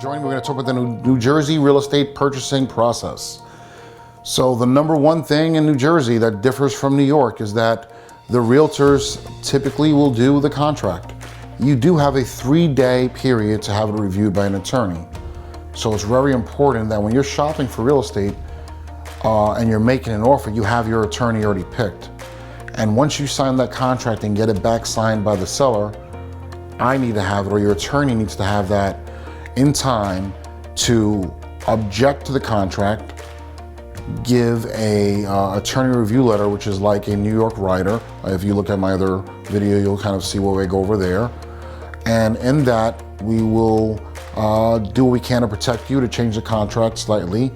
Joining me, we're going to talk about the New Jersey real estate purchasing process. So the number one thing in New Jersey that differs from New York is that the realtors typically will do the contract. You do have a 3-day period to have it reviewed by an attorney. So it's very important that when you're shopping for real estate and you're making an offer, you have your attorney already picked. And once you sign that contract and get it back signed by the seller, I need to have it, or your attorney needs to have that in time to object to the contract, give a attorney review letter, which is like a New York rider. If you look at my other video, you'll kind of see what we go over there. And in that, we will do what we can to protect you, to change the contract slightly,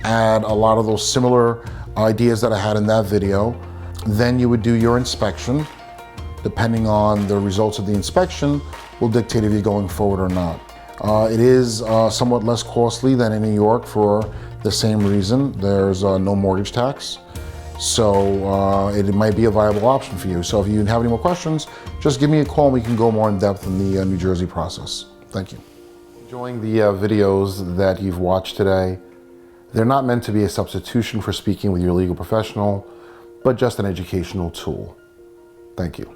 add a lot of those similar ideas that I had in that video. Then you would do your inspection. Depending on the results of the inspection will dictate if you're going forward or not. It is somewhat less costly than in New York for the same reason. There's no mortgage tax. So it might be a viable option for you. So if you have any more questions, just give me a call and we can go more in depth in the New Jersey process. Thank you. Enjoying the videos that you've watched today. They're not meant to be a substitution for speaking with your legal professional, but just an educational tool. Thank you.